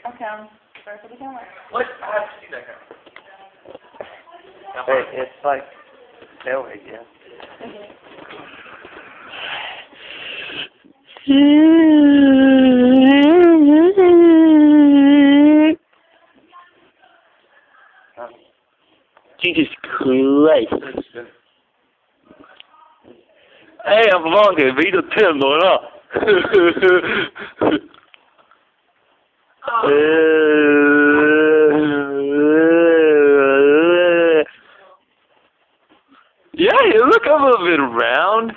Okay, sorry for the camera. What? I have to see that camera. Hey, it's like stairway, yeah. Jesus Christ. Hey, I'm wrong, wie der Tim, oder? Yeah, you look a little bit round.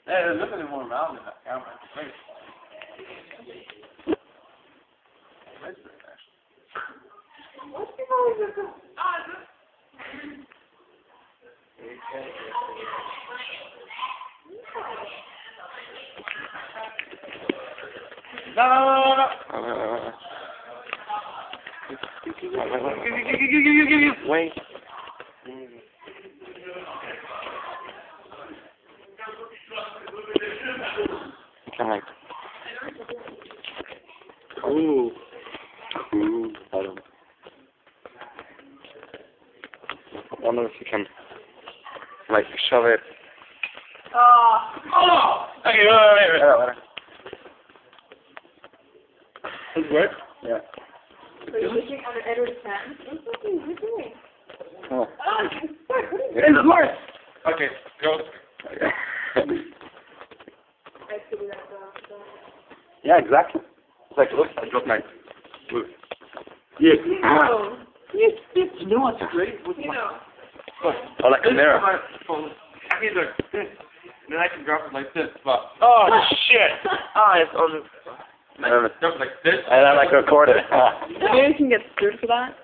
Hey, there's nothing more round in that camera. Wait. That's very nice. No. Wait. Kind of like. Ooh. I wonder if you can, like, shove it. Oh. Okay, wait. Wait. Does it work? Yeah. So you're looking at an Edward pen? What are you doing? Oh. It works! Okay, go. I figured that out. Yeah, exactly. It's like, look, I dropped my blue. Yeah. Oh. You know what's great? You know. Oh, like a mirror. I can do this, and then I can drop it like this. But, Oh, shit! Ah, it's on the... drop it like this. And I like recorded it. Maybe we can get sued for that.